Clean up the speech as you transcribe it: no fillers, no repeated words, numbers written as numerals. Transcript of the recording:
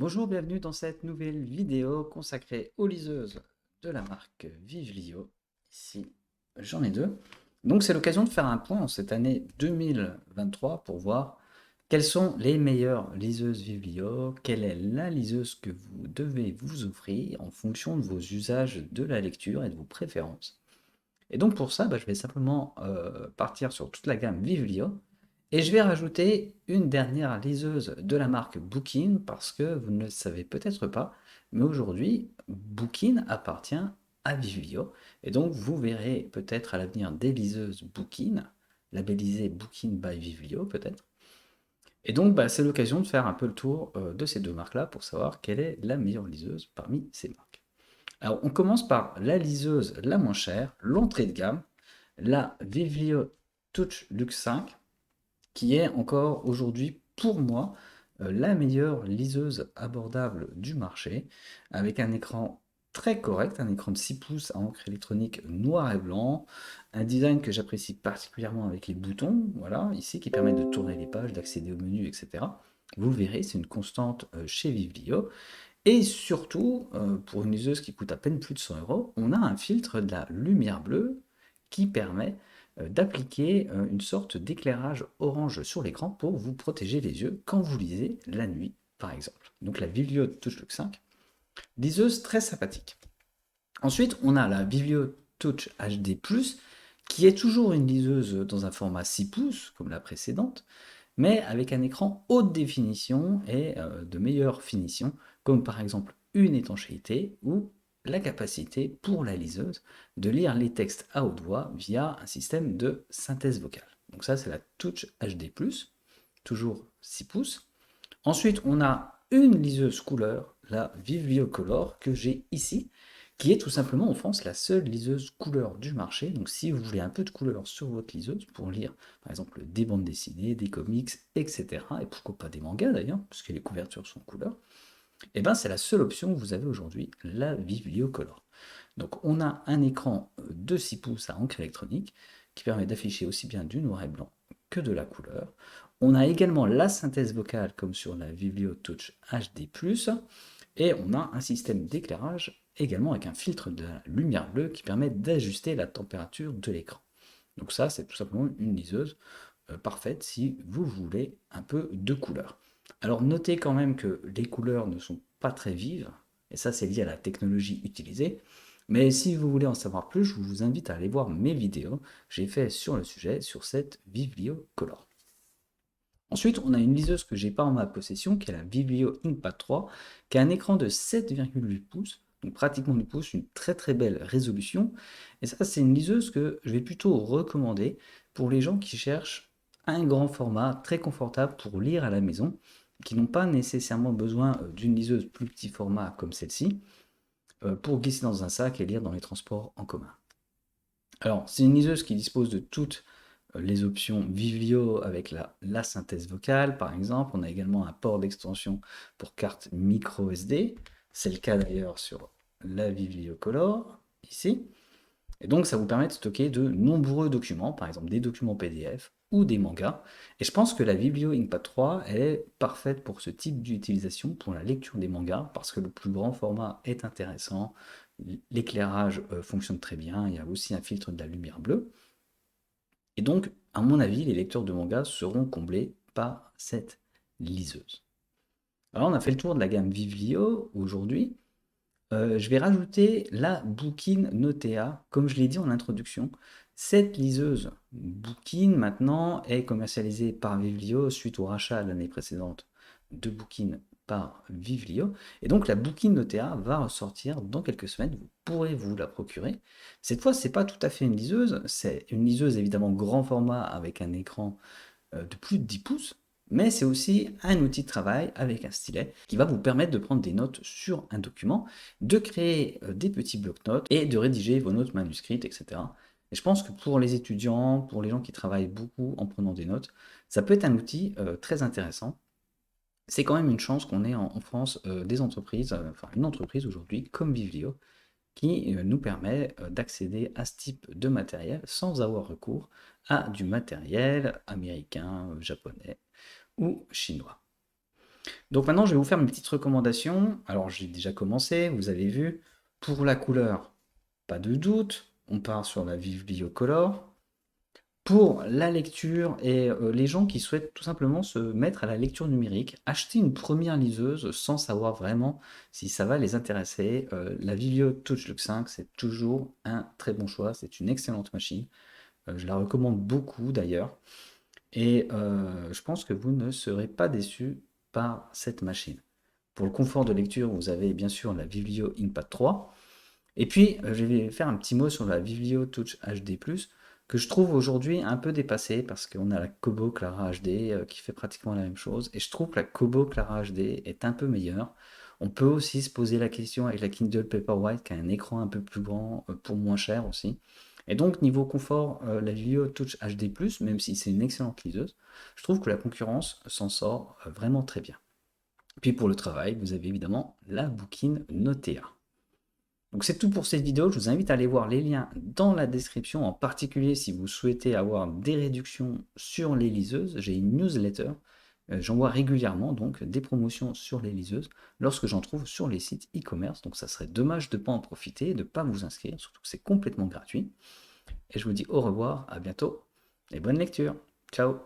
Bonjour, bienvenue dans cette nouvelle vidéo consacrée aux liseuses de la marque Vivlio. Ici, j'en ai deux. Donc c'est l'occasion de faire un point en cette année 2023 pour voir quelles sont les meilleures liseuses Vivlio, quelle est la liseuse que vous devez vous offrir en fonction de vos usages de la lecture et de vos préférences. Et donc pour ça, je vais simplement partir sur toute la gamme Vivlio et je vais rajouter une dernière liseuse de la marque Bookin parce que vous ne le savez peut-être pas, mais aujourd'hui, Bookin appartient à Vivlio et donc vous verrez peut-être à l'avenir des liseuses Bookin, labellisées Bookin by Vivlio peut-être. Et donc c'est l'occasion de faire un peu le tour de ces deux marques-là pour savoir quelle est la meilleure liseuse parmi ces marques. Alors, on commence par la liseuse la moins chère, l'entrée de gamme, la Vivlio Touch Luxe 5, qui est encore aujourd'hui, pour moi, la meilleure liseuse abordable du marché, avec un écran très correct, un écran de 6 pouces à encre électronique noir et blanc, un design que j'apprécie particulièrement avec les boutons, voilà, ici, qui permettent de tourner les pages, d'accéder au menu, etc. Vous verrez, c'est une constante chez Vivlio. Et surtout, pour une liseuse qui coûte à peine plus de 100 euros, on a un filtre de la lumière bleue qui permet d'appliquer une sorte d'éclairage orange sur l'écran pour vous protéger les yeux quand vous lisez la nuit, par exemple. Donc la Vivlio Touch Look 5, liseuse très sympathique. Ensuite, on a la Vivlio Touch HD+, qui est toujours une liseuse dans un format 6 pouces, comme la précédente, mais avec un écran haute définition et de meilleure finition, comme par exemple une étanchéité ou la capacité pour la liseuse de lire les textes à haute voix via un système de synthèse vocale. Donc ça, c'est la Touch HD+, toujours 6 pouces. Ensuite, on a une liseuse couleur, la Vivlio Color, que j'ai ici, qui est tout simplement en France la seule liseuse couleur du marché. Donc si vous voulez un peu de couleur sur votre liseuse pour lire par exemple des bandes dessinées, des comics, etc. Et pourquoi pas des mangas d'ailleurs, puisque les couvertures sont couleur, et ben c'est la seule option que vous avez aujourd'hui, la Vivlio Color. Donc on a un écran de 6 pouces à encre électronique qui permet d'afficher aussi bien du noir et blanc que de la couleur. On a également la synthèse vocale comme sur la Vivlio Touch HD+, et on a un système d'éclairage également avec un filtre de lumière bleue qui permet d'ajuster la température de l'écran. Donc ça, c'est tout simplement une liseuse parfaite si vous voulez un peu de couleur. Alors notez quand même que les couleurs ne sont pas très vives, et ça c'est lié à la technologie utilisée. Mais si vous voulez en savoir plus, je vous invite à aller voir mes vidéos que j'ai fait sur le sujet, sur cette Vivlio Color. Ensuite, on a une liseuse que j'ai pas en ma possession, qui est la Vivlio Inkpad 3, qui a un écran de 7,8 pouces, donc pratiquement 2 pouces, une très très belle résolution. Et ça, c'est une liseuse que je vais plutôt recommander pour les gens qui cherchent un grand format très confortable pour lire à la maison, qui n'ont pas nécessairement besoin d'une liseuse plus petit format comme celle-ci, pour glisser dans un sac et lire dans les transports en commun. Alors, c'est une liseuse qui dispose de toutes les options Vivlio avec la synthèse vocale, par exemple. On a également un port d'extension pour carte micro SD. C'est le cas d'ailleurs sur la Vivlio Color, ici. Et donc, ça vous permet de stocker de nombreux documents, par exemple des documents PDF ou des mangas. Et je pense que la Vivlio Inkpad 3, elle est parfaite pour ce type d'utilisation, pour la lecture des mangas, parce que le plus grand format est intéressant, l'éclairage fonctionne très bien, il y a aussi un filtre de la lumière bleue. Et donc, à mon avis, les lecteurs de mangas seront comblés par cette liseuse. Alors, on a fait le tour de la gamme Vivlio aujourd'hui. Je vais rajouter la Bookin Notea, comme je l'ai dit en introduction. Cette liseuse Bookin maintenant est commercialisée par Vivlio suite au rachat l'année précédente de Bookin par Vivlio. Et donc la Bookin Notea va ressortir dans quelques semaines. Vous pourrez vous la procurer. Cette fois, c'est pas tout à fait une liseuse. C'est une liseuse évidemment grand format avec un écran de plus de 10 pouces, mais c'est aussi un outil de travail avec un stylet qui va vous permettre de prendre des notes sur un document, de créer des petits blocs-notes et de rédiger vos notes manuscrites, etc. Et je pense que pour les étudiants, pour les gens qui travaillent beaucoup en prenant des notes, ça peut être un outil très intéressant. C'est quand même une chance qu'on ait en France des entreprises, enfin une entreprise aujourd'hui comme Vivlio, qui nous permet d'accéder à ce type de matériel sans avoir recours à du matériel américain, japonais ou chinois. Donc maintenant, je vais vous faire mes petites recommandations. Alors, j'ai déjà commencé, vous avez vu. Pour la couleur, pas de doute, on part sur la Vivlio Color. Pour la lecture et les gens qui souhaitent tout simplement se mettre à la lecture numérique, acheter une première liseuse sans savoir vraiment si ça va les intéresser. La Vivlio TouchLook 5, c'est toujours un très bon choix. C'est une excellente machine. Je la recommande beaucoup d'ailleurs. Et je pense que vous ne serez pas déçus par cette machine. Pour le confort de lecture, vous avez bien sûr la Vivlio Inkpad 3. Et puis, je vais faire un petit mot sur la Vivlio Touch HD+, que je trouve aujourd'hui un peu dépassée, parce qu'on a la Kobo Clara HD qui fait pratiquement la même chose, et je trouve que la Kobo Clara HD est un peu meilleure. On peut aussi se poser la question avec la Kindle Paperwhite, qui a un écran un peu plus grand, pour moins cher aussi. Et donc, niveau confort, la Vivlio Touch HD+, même si c'est une excellente liseuse, je trouve que la concurrence s'en sort vraiment très bien. Puis pour le travail, vous avez évidemment la Bookin Notea. Donc c'est tout pour cette vidéo, je vous invite à aller voir les liens dans la description, en particulier si vous souhaitez avoir des réductions sur les liseuses. J'ai une newsletter, j'envoie régulièrement donc des promotions sur les liseuses lorsque j'en trouve sur les sites e-commerce. Donc ça serait dommage de ne pas en profiter, de ne pas vous inscrire, surtout que c'est complètement gratuit. Et je vous dis au revoir, à bientôt et bonne lecture. Ciao.